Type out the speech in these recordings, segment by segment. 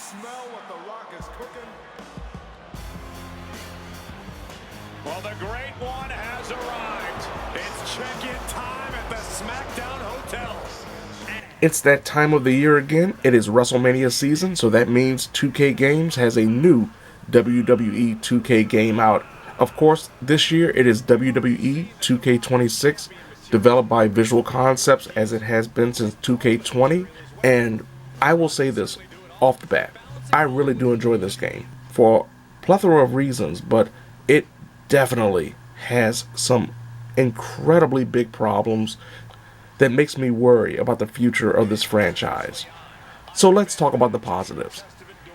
smell what the Rock is cooking? Well, the great one has arrived. It's check-in time at the SmackDown Hotel. It's that time of the year again. It is WrestleMania season, so that means 2K Games has a new WWE 2K game out. Of course, this year it is WWE 2K26, developed by Visual Concepts as it has been since 2K20. And I will say this off the bat, I really do enjoy this game for a plethora of reasons, but it definitely has some incredibly big problems that makes me worry about the future of this franchise. So let's talk about the positives.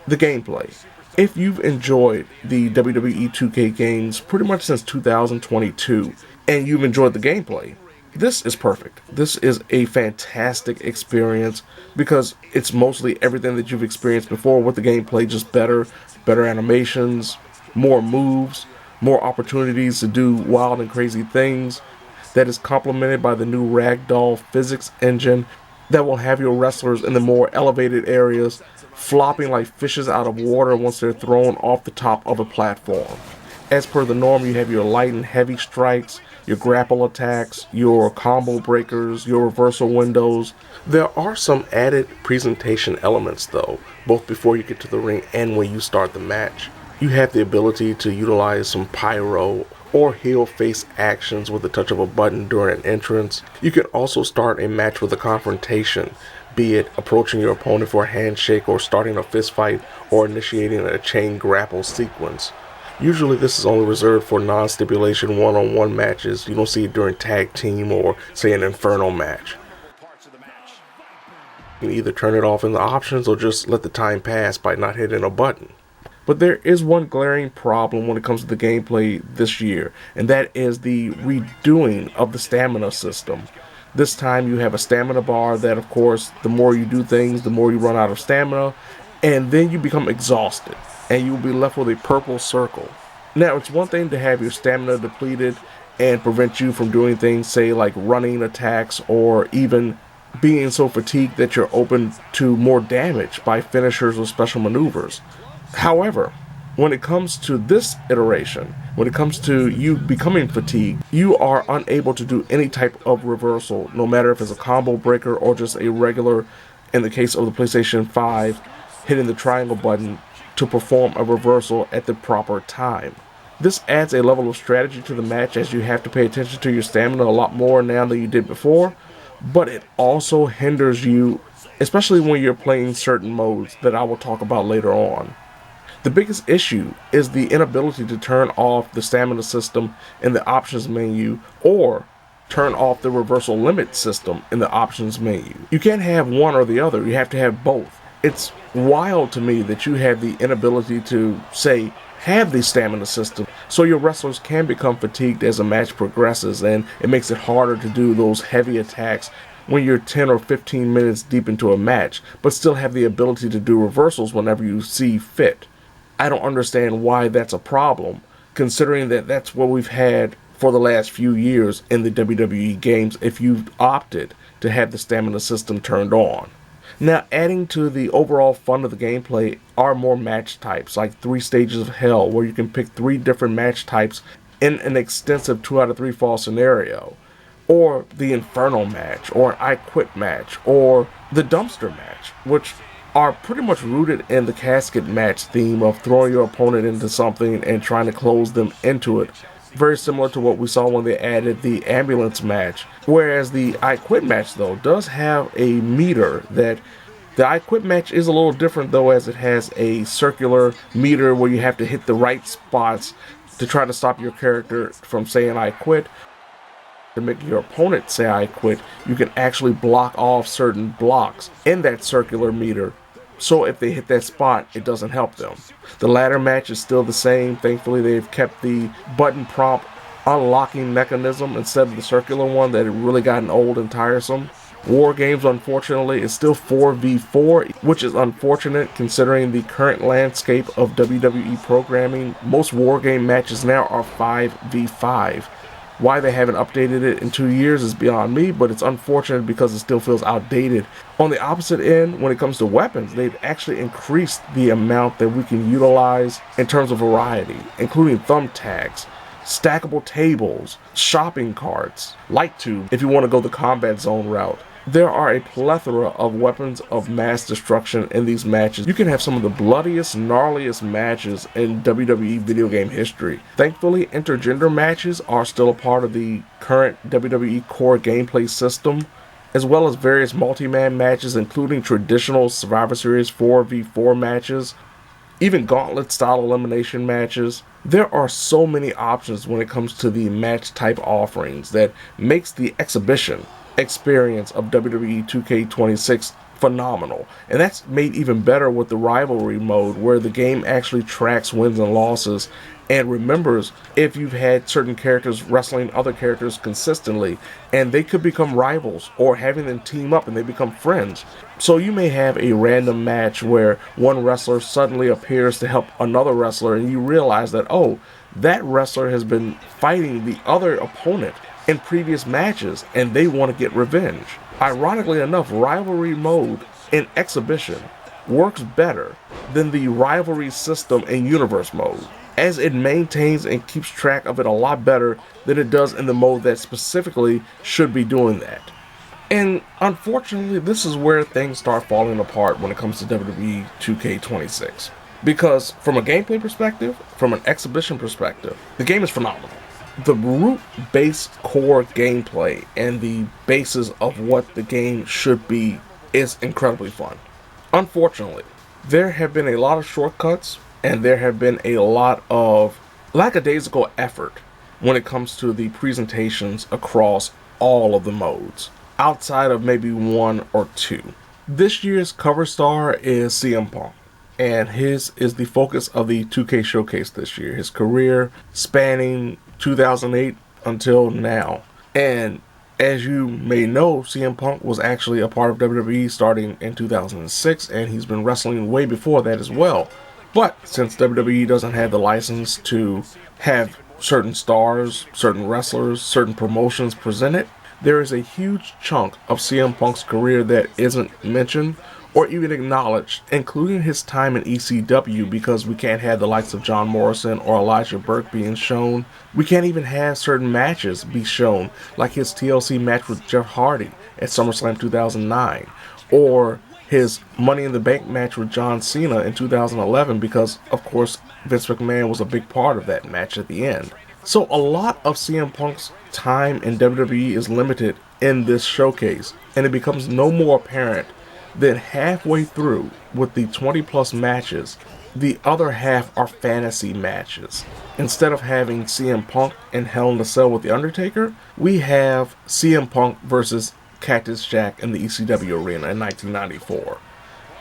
The gameplay. If you've enjoyed the WWE 2K games pretty much since 2022, and you've enjoyed the gameplay, this is perfect. This is a fantastic experience because it's mostly everything that you've experienced before with the gameplay, just better animations, more moves, more opportunities to do wild and crazy things. That is complemented by the new ragdoll physics engine that will have your wrestlers in the more elevated areas flopping like fishes out of water once they're thrown off the top of a platform. As per the norm, you have your light and heavy strikes, your grapple attacks, your combo breakers, your reversal windows. There are some added presentation elements though, both before you get to the ring and when you start the match. You have the ability to utilize some pyro or heel face actions with the touch of a button during an entrance. You can also start a match with a confrontation, be it approaching your opponent for a handshake or starting a fist fight or initiating a chain grapple sequence. Usually this is only reserved for non-stipulation one-on-one matches. You don't see it during tag team or say an Inferno match. You can either turn it off in the options or just let the time pass by not hitting a button. But there is one glaring problem when it comes to the gameplay this year, and that is the redoing of the stamina system. This time you have a stamina bar that, of course, the more you do things, the more you run out of stamina, and then you become exhausted, and you'll be left with a purple circle. Now, it's one thing to have your stamina depleted and prevent you from doing things, say, like running attacks, or even being so fatigued that you're open to more damage by finishers or special maneuvers. However, when it comes to this iteration, when it comes to you becoming fatigued, you are unable to do any type of reversal, no matter if it's a combo breaker or just a regular, in the case of the PlayStation 5, hitting the triangle button to perform a reversal at the proper time. This adds a level of strategy to the match as you have to pay attention to your stamina a lot more now than you did before, but it also hinders you, especially when you're playing certain modes that I will talk about later on. The biggest issue is the inability to turn off the stamina system in the options menu or turn off the reversal limit system in the options menu. You can't have one or the other, you have to have both. It's wild to me that you have the inability to, say, have the stamina system so your wrestlers can become fatigued as a match progresses, and it makes it harder to do those heavy attacks when you're 10 or 15 minutes deep into a match, but still have the ability to do reversals whenever you see fit. I don't understand why that's a problem, considering that that's what we've had for the last few years in the WWE games if you've opted to have the stamina system turned on. Now, adding to the overall fun of the gameplay are more match types, like 3 Stages of Hell, where you can pick 3 different match types in an extensive 2 out of 3 fall scenario, or the Inferno match, or an I Quit match, or the Dumpster match, which are pretty much rooted in the casket match theme of throwing your opponent into something and trying to close them into it. Very similar to what we saw when they added the ambulance match. Whereas the I Quit match, though, does have a meter that... The I Quit match is a little different, though, as it has a circular meter where you have to hit the right spots to try to stop your character from saying I quit. To make your opponent say I quit, you can actually block off certain blocks in that circular meter, so if they hit that spot, it doesn't help them. The ladder match is still the same. Thankfully, they've kept the button prompt unlocking mechanism instead of the circular one that had really gotten old and tiresome. War Games, unfortunately, is still 4v4, which is unfortunate considering the current landscape of WWE programming. Most War Game matches now are 5v5. Why they haven't updated it in 2 years is beyond me, but it's unfortunate because it still feels outdated. On the opposite end, when it comes to weapons, they've actually increased the amount that we can utilize in terms of variety, including thumbtacks, stackable tables, shopping carts, light tube if you want to go the combat zone route. There are a plethora of weapons of mass destruction in these matches. You can have some of the bloodiest, gnarliest matches in WWE video game history. Thankfully, intergender matches are still a part of the current WWE core gameplay system, as well as various multi-man matches, including traditional Survivor Series 4v4 matches, even gauntlet-style elimination matches. There are so many options when it comes to the match type offerings that makes the exhibition experience of WWE 2K26 phenomenal. And that's made even better with the rivalry mode, where the game actually tracks wins and losses and remembers if you've had certain characters wrestling other characters consistently, and they could become rivals, or having them team up and they become friends. So you may have a random match where one wrestler suddenly appears to help another wrestler, and you realize that, oh, that wrestler has been fighting the other opponent in previous matches and they want to get revenge. Ironically enough, rivalry mode in exhibition works better than the rivalry system in universe mode, as it maintains and keeps track of it a lot better than it does in the mode that specifically should be doing that. And unfortunately, this is where things start falling apart when it comes to WWE 2K26. Because from a gameplay perspective, from an exhibition perspective, the game is phenomenal. The root base core gameplay and the basis of what the game should be is incredibly fun. Unfortunately, there have been a lot of shortcuts and there have been a lot of lackadaisical effort when it comes to the presentations across all of the modes, outside of maybe one or two. This year's cover star is CM Punk, and his is the focus of the 2K showcase this year. His career spanning 2008 until now. And as you may know, CM Punk was actually a part of WWE starting in 2006, and he's been wrestling way before that as well. But since WWE doesn't have the license to have certain stars, certain wrestlers, certain promotions presented, there is a huge chunk of CM Punk's career that isn't mentioned or even acknowledged, including his time in ECW, because we can't have the likes of John Morrison or Elijah Burke being shown. We can't even have certain matches be shown, like his TLC match with Jeff Hardy at SummerSlam 2009, or his Money in the Bank match with John Cena in 2011, because, of course, Vince McMahon was a big part of that match at the end. So a lot of CM Punk's time in WWE is limited in this showcase, and it becomes no more apparent than halfway through with the 20 plus matches. The other half are fantasy matches. Instead of having CM Punk in Hell in a Cell with The Undertaker, we have CM Punk versus Cactus Jack in the ECW arena in 1994.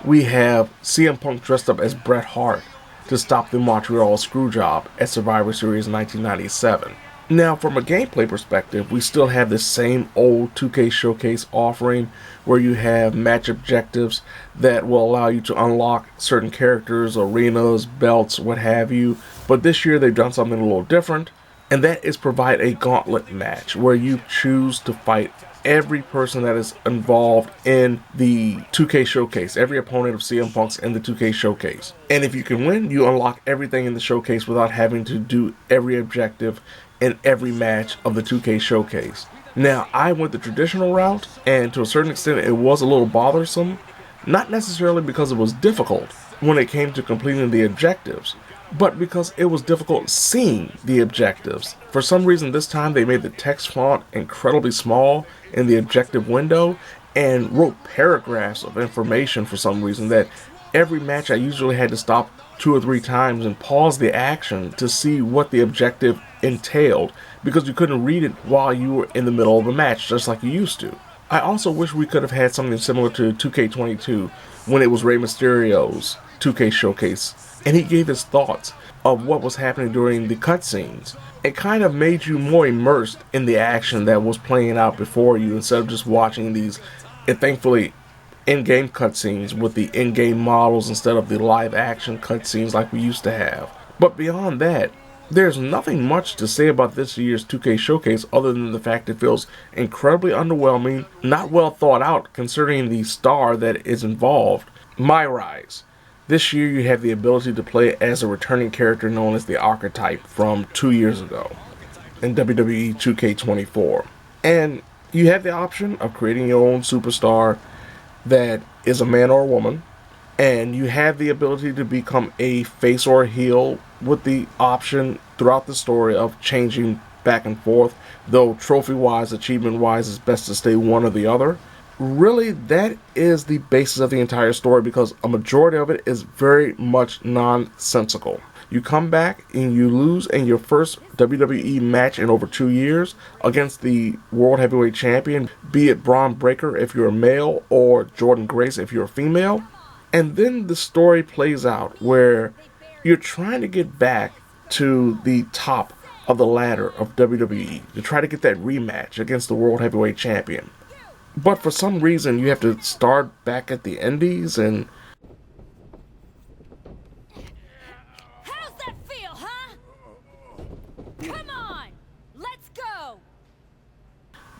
We have CM Punk dressed up as Bret Hart to stop the Montreal Screwjob at Survivor Series 1997. Now, from a gameplay perspective, we still have the same old 2K showcase offering, where you have match objectives that will allow you to unlock certain characters, arenas, belts, what have you. But this year they've done something a little different, and that is provide a gauntlet match where you choose to fight every person that is involved in the 2K showcase, every opponent of CM Punk's in the 2K showcase. And if you can win, you unlock everything in the showcase without having to do every objective in every match of the 2K showcase. Now, I went the traditional route, and to a certain extent it was a little bothersome, not necessarily because it was difficult when it came to completing the objectives, but because it was difficult seeing the objectives. For some reason this time they made the text font incredibly small in the objective window and wrote paragraphs of information for some reason that every match I usually had to stop 2 or 3 times and pause the action to see what the objective entailed, because you couldn't read it while you were in the middle of a match just like you used to. I also wish we could have had something similar to 2K22 when it was Rey Mysterio's 2K showcase and he gave his thoughts of what was happening during the cutscenes. It kind of made you more immersed in the action that was playing out before you, instead of just watching these, and thankfully, in-game cutscenes with the in-game models instead of the live action cutscenes like we used to have. But beyond that, There's nothing much to say about this year's 2K Showcase other than the fact it feels incredibly underwhelming, not well thought out considering the star that is involved. My Rise. This year you have the ability to play as a returning character known as the Archetype from 2 years ago in WWE 2K24. And you have the option of creating your own superstar that is a man or a woman. And you have the ability to become a face or a heel with the option throughout the story of changing back and forth, though trophy-wise, achievement-wise, it's best to stay one or the other. Really, that is the basis of the entire story because a majority of it is very much nonsensical. You come back and you lose in your first WWE match in over 2 years against the World Heavyweight Champion, be it Braun Breaker if you're a male or Jordan Grace if you're a female. And then the story plays out where you're trying to get back to the top of the ladder of WWE to try to get that rematch against the World Heavyweight Champion. But for some reason, you have to start back at the Indies and... How's that feel, huh? Come on, let's go!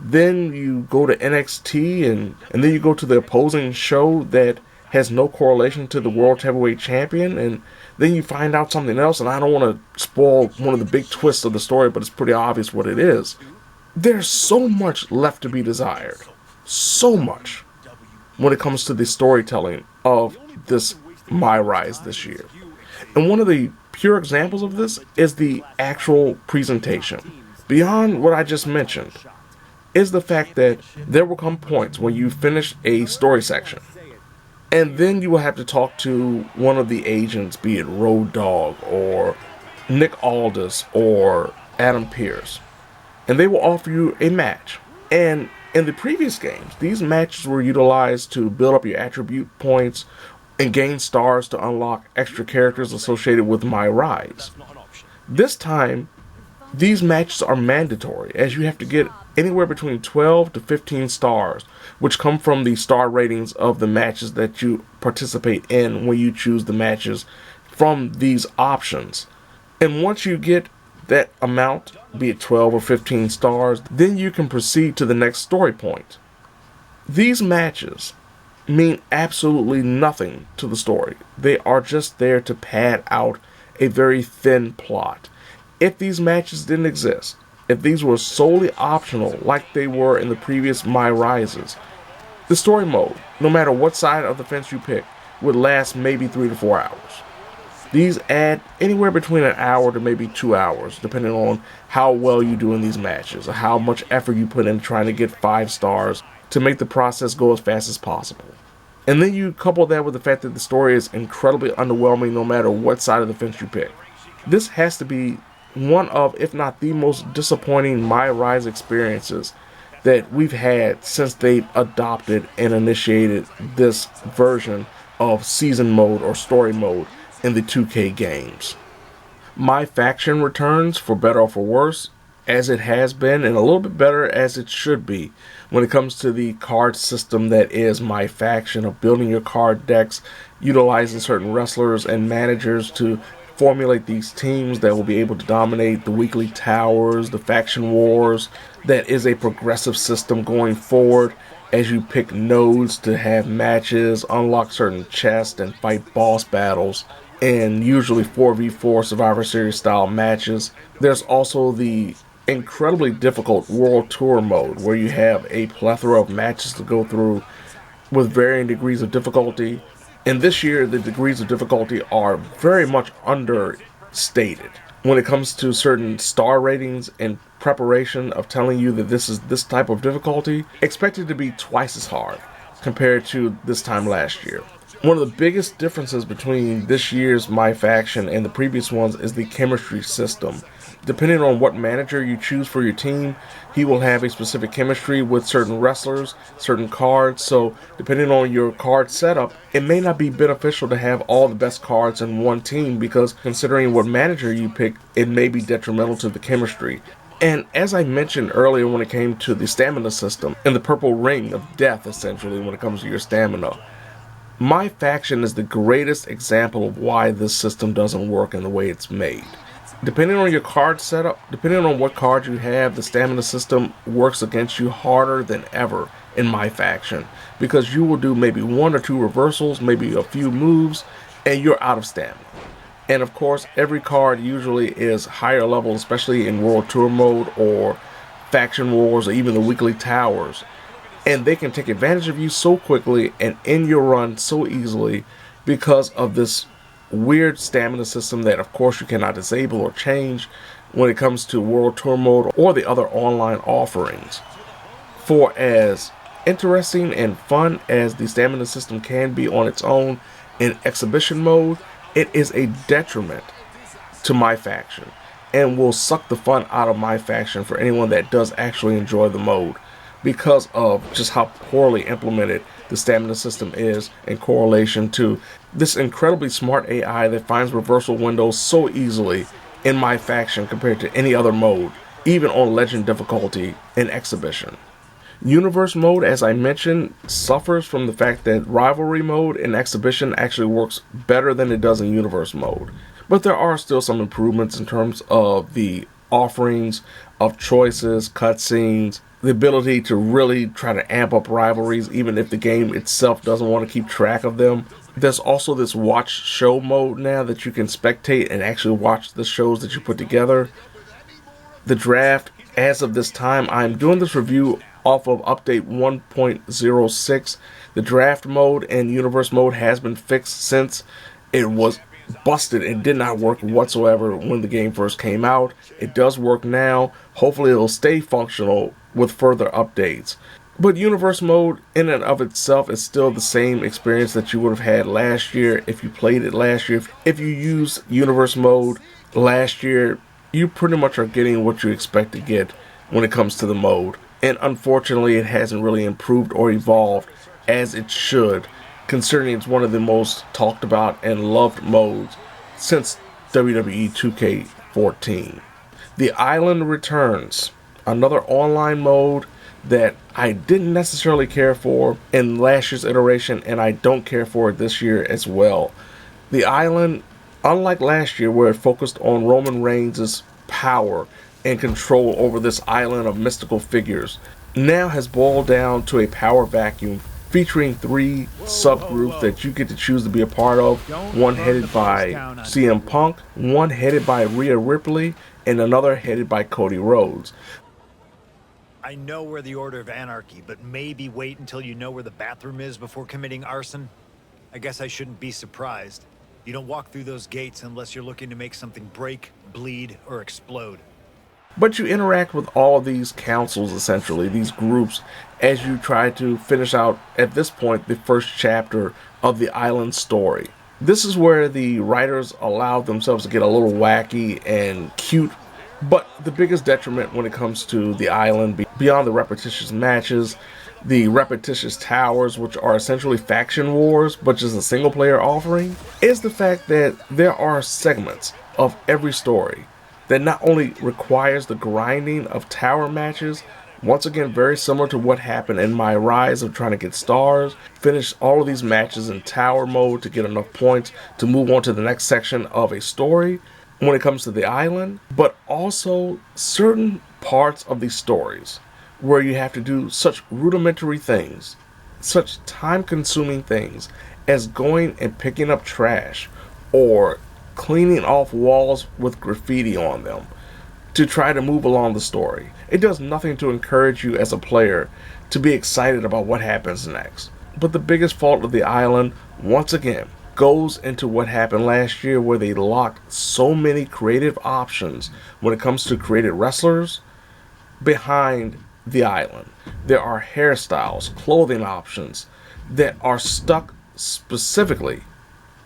Then you go to NXT and then you go to the opposing show that has no correlation to the World Heavyweight Champion, and then you find out something else, and I don't want to spoil one of the big twists of the story, but it's pretty obvious what it is. There's so much left to be desired. So much when it comes to the storytelling of this My Rise this year. And one of the pure examples of this is the actual presentation. Beyond what I just mentioned is the fact that there will come points when you finish a story section and then you will have to talk to one of the agents, be it Road Dogg or Nick Aldis or Adam Pearce, and they will offer you a match. And in the previous games, these matches were utilized to build up your attribute points and gain stars to unlock extra characters associated with My Rise. This time, these matches are mandatory, as you have to get anywhere between 12 to 15 stars, which come from the star ratings of the matches that you participate in when you choose the matches from these options. And once you get that amount, be it 12 or 15 stars, then you can proceed to the next story point. These matches mean absolutely nothing to the story. They are just there to pad out a very thin plot. If these matches didn't exist, if these were solely optional like they were in the previous My Rises, the story mode, no matter what side of the fence you pick, would last maybe 3 to 4 hours. These add anywhere between an hour to maybe 2 hours, depending on how well you do in these matches, or how much effort you put in trying to get 5 stars to make the process go as fast as possible. And then you couple that with the fact that the story is incredibly underwhelming no matter what side of the fence you pick. This has to be one of, if not the most disappointing My Rise experiences that we've had since they've adopted and initiated this version of season mode or story mode in the 2K games. My Faction returns for better or for worse, as it has been, and a little bit better as it should be when it comes to the card system that is My Faction, of building your card decks, utilizing certain wrestlers and managers to formulate these teams that will be able to dominate the weekly towers, the faction wars. That is a progressive system going forward as you pick nodes to have matches, unlock certain chests, and fight boss battles, and usually 4v4 Survivor Series style matches. There's also the incredibly difficult World Tour mode where you have a plethora of matches to go through with varying degrees of difficulty. And this year, the degrees of difficulty are very much understated when it comes to certain star ratings and preparation of telling you that this is this type of difficulty. Expected to be twice as hard compared to this time last year. One of the biggest differences between this year's My Faction and the previous ones is the chemistry system. Depending on what manager you choose for your team, he will have a specific chemistry with certain wrestlers, certain cards. So depending on your card setup, it may not be beneficial to have all the best cards in one team, because considering what manager you pick, it may be detrimental to the chemistry. And as I mentioned earlier when it came to the stamina system and the purple ring of death, essentially, when it comes to your stamina, My Faction is the greatest example of why this system doesn't work in the way it's made. Depending on your card setup, depending on what card you have, the stamina system works against you harder than ever in my faction, because you will do maybe one or two reversals, maybe a few moves, and you're out of stamina. And of course, every card usually is higher level, especially in World Tour mode or Faction Wars or even the weekly towers. And they can take advantage of you so quickly and end your run so easily because of this weird stamina system that of course you cannot disable or change when it comes to World Tour mode or the other online offerings. For as interesting and fun as the stamina system can be on its own in exhibition mode, it is a detriment to my faction and will suck the fun out of my faction for anyone that does actually enjoy the mode, because of just how poorly implemented the stamina system is in correlation to this incredibly smart AI that finds reversal windows so easily in my faction compared to any other mode, even on legend difficulty in exhibition. Universe mode, as I mentioned, suffers from the fact that rivalry mode in exhibition actually works better than it does in universe mode. But there are still some improvements in terms of the offerings of choices, cutscenes, the ability to really try to amp up rivalries even if the game itself doesn't want to keep track of them. There's also this watch show mode now that you can spectate and actually watch the shows that you put together. The draft, as of this time, I'm doing this review off of update 1.06. The draft mode and universe mode has been fixed since it was busted and did not work whatsoever when the game first came out. It does work now. Hopefully it'll stay functional with further updates. But universe mode in and of itself is still the same experience that you would have had last year if you played it last year. If you used universe mode last year, you pretty much are getting what you expect to get when it comes to the mode. And unfortunately, it hasn't really improved or evolved as it should, considering it's one of the most talked about and loved modes since WWE 2K14. The Island returns, another online mode that I didn't necessarily care for in last year's iteration, and I don't care for it this year as well. The Island, unlike last year where it focused on Roman Reigns' power and control over this island of mystical figures, now has boiled down to a power vacuum featuring three subgroups that you get to choose to be a part of. One headed by CM Punk, one headed by Rhea Ripley, and another headed by Cody Rhodes. I know we're the Order of Anarchy, but maybe wait until you know where the bathroom is before committing arson? I guess I shouldn't be surprised. You don't walk through those gates unless you're looking to make something break, bleed, or explode. But you interact with all of these councils, essentially, these groups, as you try to finish out, at this point, the first chapter of the Island story. This is where the writers allow themselves to get a little wacky and cute, but the biggest detriment when it comes to the Island, beyond the repetitious matches, the repetitious towers, which are essentially faction wars, but just a single-player offering, is the fact that there are segments of every story that not only requires the grinding of tower matches, once again very similar to what happened in my rise of trying to get stars, finish all of these matches in tower mode to get enough points to move on to the next section of a story when it comes to the Island, but also certain parts of these stories where you have to do such rudimentary things, such time-consuming things as going and picking up trash or cleaning off walls with graffiti on them to try to move along the story. It does nothing to encourage you as a player to be excited about what happens next. But the biggest fault of the Island, once again, goes into what happened last year, where they locked so many creative options when it comes to created wrestlers behind the Island. There are hairstyles, clothing options that are stuck specifically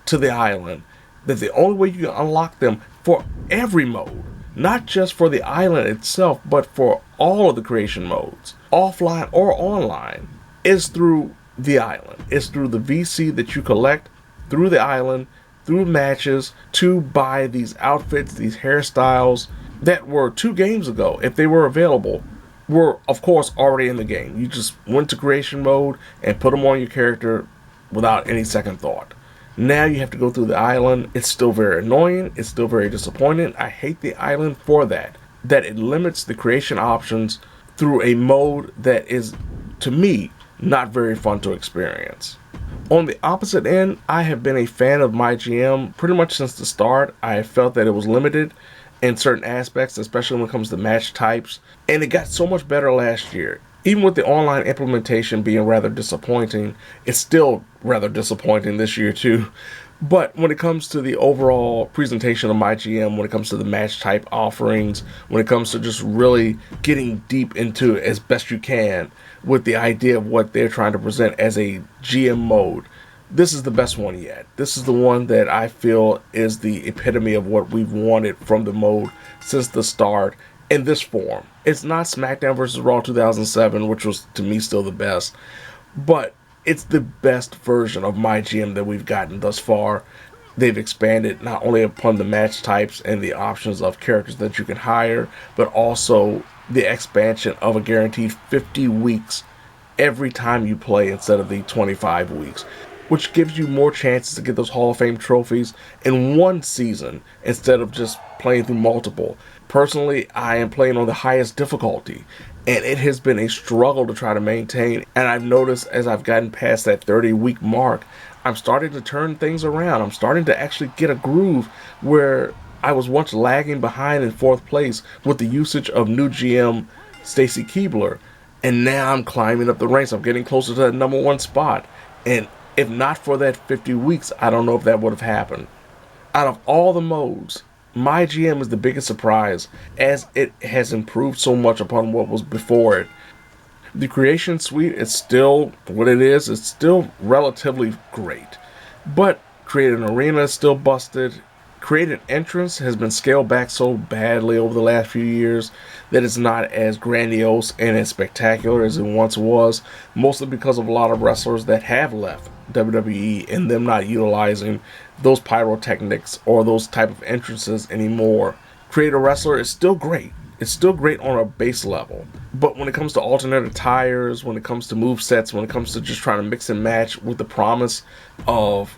to the Island, that the only way you can unlock them for every mode, not just for the Island itself, but for all of the creation modes, offline or online, is through the Island. It's through the VC that you collect through the Island, through matches, to buy these outfits, these hairstyles that were 2 games ago, if they were available, were of course already in the game. You just went to creation mode and put them on your character without any second thought. Now you have to go through the island. It's still very annoying. It's still very disappointing. I hate the island for that. That it limits the creation options through a mode that is, to me, not very fun to experience. On the opposite end, I have been a fan of MyGM pretty much since the start. I have felt that it was limited in certain aspects, especially when it comes to match types, and it got so much better last year. Even with the online implementation being rather disappointing, it's still rather disappointing this year too. But when it comes to the overall presentation of MyGM, when it comes to the match type offerings, when it comes to just really getting deep into it as best you can with the idea of what they're trying to present as a GM mode, this is the best one yet. This is the one that I feel is the epitome of what we've wanted from the mode since the start in this form. It's not SmackDown vs. Raw 2007, which was to me still the best, but it's the best version of MyGM that we've gotten thus far. They've expanded not only upon the match types and the options of characters that you can hire, but also the expansion of a guaranteed 50 weeks every time you play instead of the 25 weeks, which gives you more chances to get those Hall of Fame trophies in one season instead of just playing through multiple. Personally, I am playing on the highest difficulty, and it has been a struggle to try to maintain. And I've noticed as I've gotten past that 30-week mark, I'm starting to turn things around. I'm starting to actually get a groove where I was once lagging behind in 4th place with the usage of new GM Stacy Keibler, and now I'm climbing up the ranks. I'm getting closer to that number 1 spot, and if not for that 50 weeks, I don't know if that would have happened. Out of all the modes, MyGM is the biggest surprise, as it has improved so much upon what was before it. The creation suite is still what it is. It's still relatively great, but Create an Arena is still busted. Create an Entrance has been scaled back so badly over the last few years that it's not as grandiose and as spectacular as it once was, mostly because of a lot of wrestlers that have left WWE and them not utilizing those pyrotechnics or those type of entrances anymore. Create a Wrestler is still great. It's still great on a base level. But when it comes to alternate attires, when it comes to move sets, when it comes to just trying to mix and match with the promise of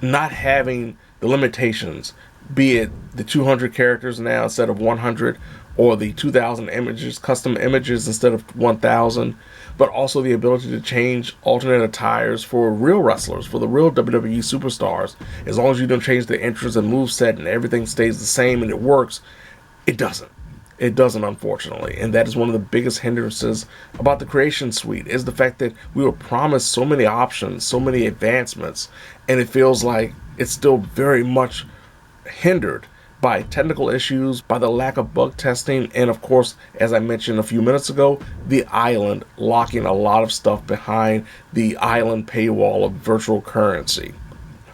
not having the limitations, be it the 200 characters now instead of 100, or the 2,000 images, custom images instead of 1,000, but also the ability to change alternate attires for real wrestlers, for the real WWE superstars. As long as you don't change the entrance and moveset and everything stays the same and it works, it doesn't. It doesn't, unfortunately. And that is one of the biggest hindrances about the Creation Suite, is the fact that we were promised so many options, so many advancements, and it feels like it's still very much hindered by technical issues, by the lack of bug testing, and of course, as I mentioned a few minutes ago, the island locking a lot of stuff behind the island paywall of virtual currency.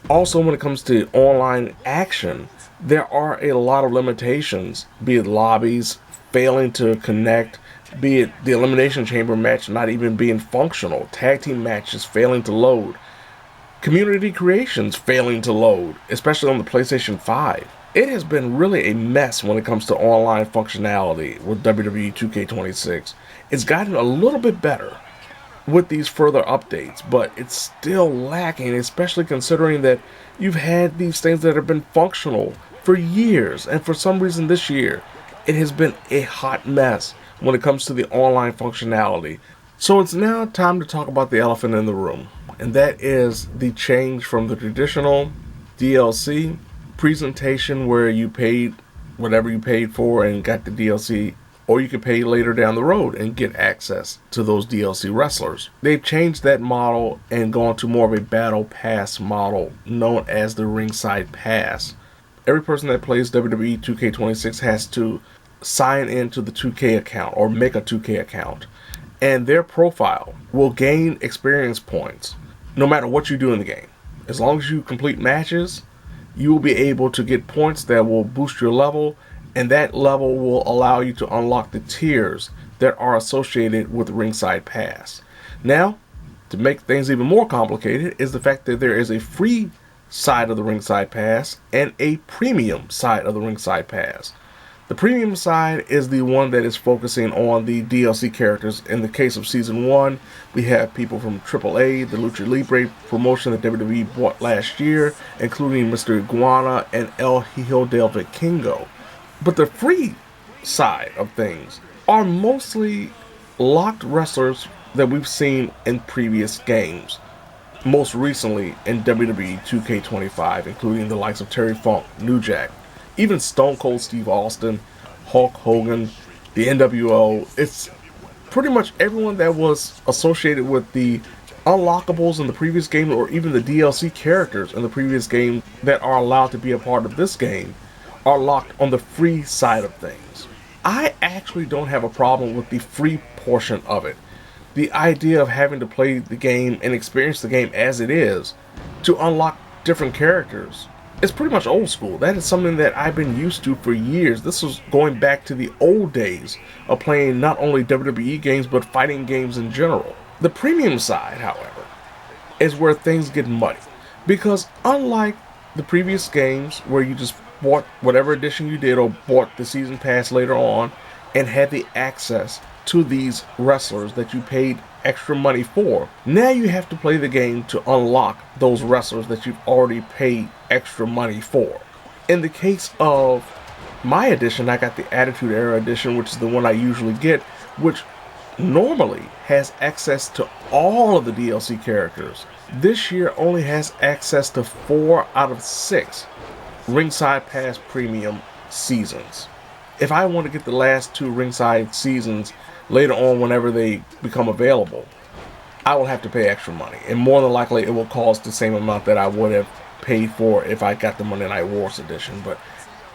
Also, when it comes to online action, there are a lot of limitations, be it lobbies failing to connect, be it the Elimination Chamber match not even being functional, tag team matches failing to load, community creations failing to load, especially on the PlayStation 5. It has been really a mess when it comes to online functionality with WWE 2K26. It's gotten a little bit better with these further updates, but it's still lacking, especially considering that you've had these things that have been functional for years, and for some reason this year, it has been a hot mess when it comes to the online functionality. So it's now time to talk about the elephant in the room, and that is the change from the traditional DLC presentation where you paid whatever you paid for and got the DLC, or you could pay later down the road and get access to those DLC wrestlers. They've changed that model and gone to more of a battle pass model known as the Ringside Pass. Every person that plays WWE 2K26 has to sign into the 2K account or make a 2K account, and their profile will gain experience points no matter what you do in the game. As long as you complete matches, you will be able to get points that will boost your level, and that level will allow you to unlock the tiers that are associated with Ringside Pass. Now, to make things even more complicated is the fact that there is a free side of the Ringside Pass and a premium side of the Ringside Pass. The premium side is the one that is focusing on the DLC characters. In the case of Season 1, we have people from AAA, the Lucha Libre promotion that WWE bought last year, including Mr. Iguana and El Hijo del Vikingo. But the free side of things are mostly locked wrestlers that we've seen in previous games. Most recently in WWE 2K25, including the likes of Terry Funk, New Jack, even Stone Cold Steve Austin, Hulk Hogan, the NWO. It's pretty much everyone that was associated with the unlockables in the previous game, or even the DLC characters in the previous game that are allowed to be a part of this game, are locked on the free side of things. I actually don't have a problem with the free portion of it. The idea of having to play the game and experience the game as it is to unlock different characters, it's pretty much old school. That is something that I've been used to for years. This was going back to the old days of playing not only WWE games, but fighting games in general. The premium side, however, is where things get muddy. Because unlike the previous games where you just bought whatever edition you did or bought the season pass later on and had the access to these wrestlers that you paid extra money for, now you have to play the game to unlock those wrestlers that you've already paid extra money for. In the case of my edition, I got the Attitude Era edition, which is the one I usually get, which normally has access to all of the DLC characters. This year only has access to 4 out of 6 Ringside Pass Premium Seasons. If I want to get the last 2 Ringside Seasons later on whenever they become available, I will have to pay extra money, and more than likely it will cost the same amount that I would have paid for if I got the Monday Night Wars edition. But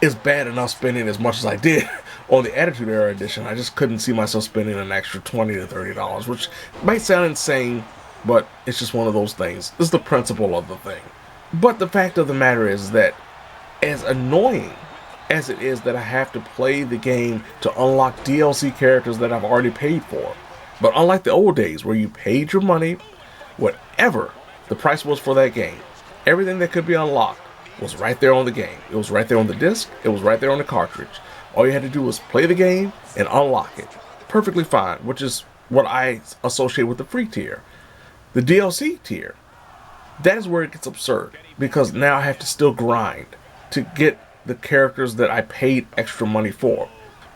it's bad enough spending as much as I did on the Attitude Era edition. I just couldn't see myself spending an extra $20 to $30, which might sound insane, but it's just one of those things. It's the principle of the thing. But the fact of the matter is that, as annoying as it is that I have to play the game to unlock DLC characters that I've already paid for, but unlike the old days where you paid your money, whatever the price was for that game, everything that could be unlocked was right there on the game. It was right there on the disc. It was right there on the cartridge. All you had to do was play the game and unlock it. Perfectly fine, which is what I associate with the free tier. The DLC tier, that is where it gets absurd, because now I have to still grind to get the characters that I paid extra money for.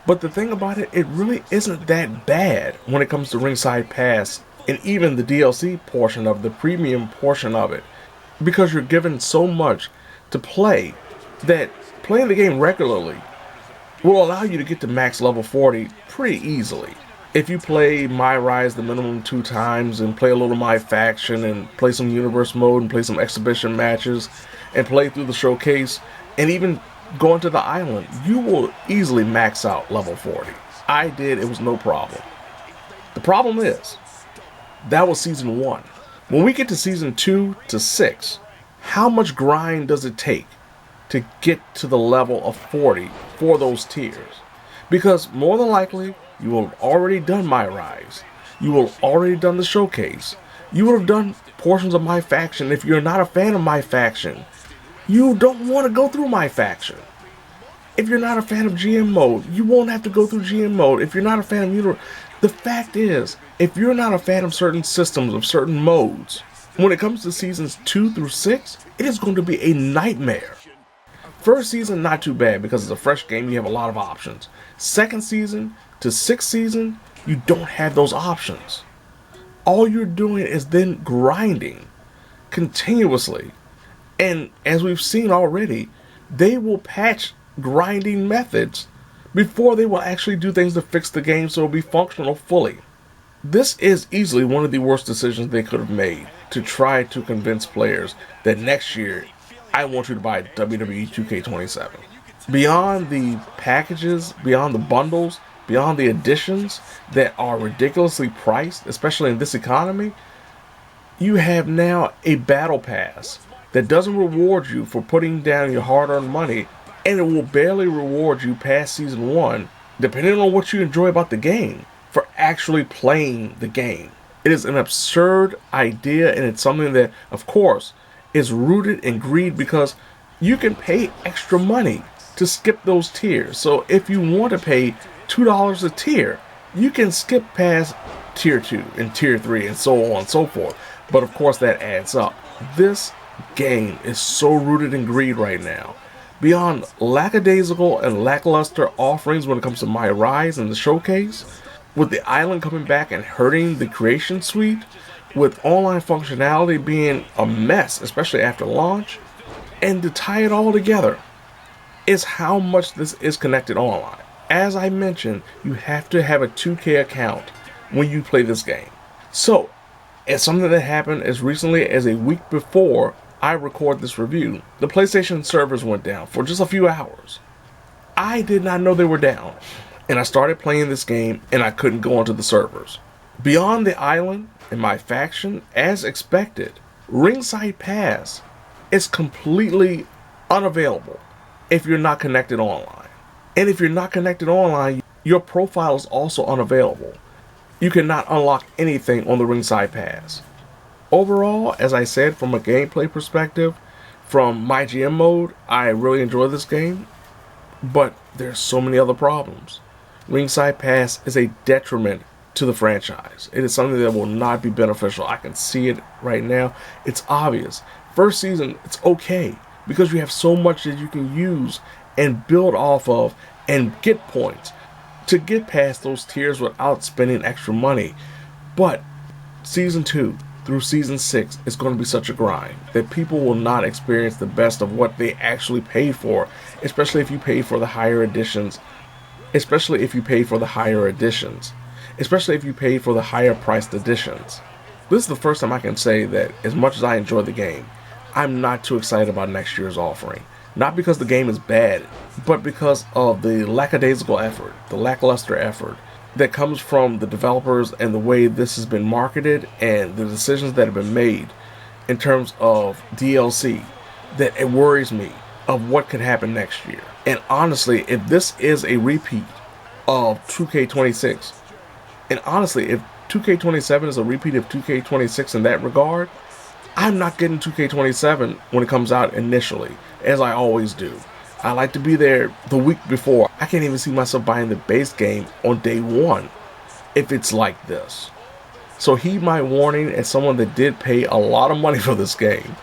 But the thing about it, it really isn't that bad when it comes to Ringside Pass and even the DLC portion of the premium portion of it, because you're given so much to play that playing the game regularly will allow you to get to max level 40 pretty easily. If you play My Rise the minimum 2 times and play a little My Faction and play some Universe mode and play some exhibition matches and play through the showcase and even go into the island, you will easily max out level 40. I did, it was no problem. The problem is, that was season 1. When we get to season 2 to 6, how much grind does it take to get to the level of 40 for those tiers? Because more than likely, you will have already done My Rise. You will have already done the showcase. You would have done portions of My Faction. If you're not a fan of My Faction, you don't want to go through My Faction. If you're not a fan of GM mode, you won't have to go through GM mode. If you're not a fan of Universe, the fact is, if you're not a fan of certain systems, of certain modes, when it comes to seasons 2 through 6, it is going to be a nightmare. First season, not too bad, because it's a fresh game, you have a lot of options. Second season to 6th season, you don't have those options. All you're doing is then grinding continuously. And as we've seen already, they will patch grinding methods before they will actually do things to fix the game so it'll be functional fully. This is easily one of the worst decisions they could have made, to try to convince players that next year, I want you to buy WWE 2K27. Beyond the packages, beyond the bundles, beyond the additions that are ridiculously priced, especially in this economy, you have now a battle pass that doesn't reward you for putting down your hard-earned money, and it will barely reward you past season 1, depending on what you enjoy about the game, for actually playing the game. It is an absurd idea, and it's something that, of course, is rooted in greed, because you can pay extra money to skip those tiers. So if you want to pay $2 a tier, you can skip past tier 2 and tier 3 and so on and so forth. But of course that adds up. This game is so rooted in greed right now. Beyond lackadaisical and lackluster offerings when it comes to My Rise and the Showcase, with the island coming back and hurting the Creation Suite, with online functionality being a mess, especially after launch, and to tie it all together is how much this is connected online. As I mentioned, you have to have a 2K account when you play this game. So, it's something that happened as recently as a week before I record this review. The PlayStation servers went down for just a few hours. I did not know they were down, and I started playing this game and I couldn't go onto the servers. Beyond the island and my faction, as expected, Ringside Pass is completely unavailable if you're not connected online. And if you're not connected online, your profile is also unavailable. You cannot unlock anything on the Ringside Pass. Overall, as I said, from a gameplay perspective, from my GM mode, I really enjoy this game, but there's so many other problems. Ringside Pass is a detriment to the franchise. It is something that will not be beneficial. I can see it right now. It's obvious. First season, it's okay because you have so much that you can use and build off of and get points to get past those tiers without spending extra money. But season 2 through season 6 is going to be such a grind that people will not experience the best of what they actually paid for, especially if you pay for the higher editions, especially if you pay for the higher priced editions. This is the first time I can say that as much as I enjoy the game, I'm not too excited about next year's offering. Not because the game is bad, but because of the lackadaisical effort, the lackluster effort that comes from the developers and the way this has been marketed and the decisions that have been made in terms of DLC, that it worries me of what could happen next year. And honestly, if this is a repeat of 2K26, and honestly, if 2K27 is a repeat of 2K26 in that regard, I'm not getting 2K27 when it comes out initially, as I always do. I like to be there the week before. I can't even see myself buying the base game on day one if it's like this. So heed my warning as someone that did pay a lot of money for this game.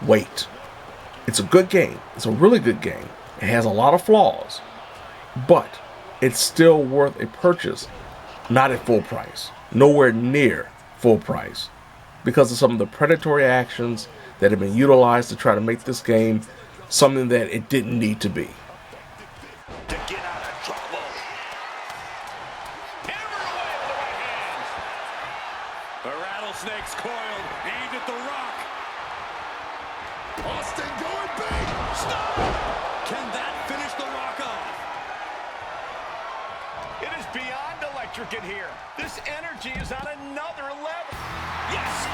Wait. It's a good game. It's a really good game. It has a lot of flaws, but it's still worth a purchase. Not at full price. Nowhere near full price. Because of some of the predatory actions that have been utilized to try to make this game something that it didn't need to be. To get out of trouble. Hammer away with the right hand. The rattlesnake's coiled, aimed at the Rock. Austin going big. Stop! Can that finish the Rock off? It is beyond electric in here. This energy is on another level. Yes!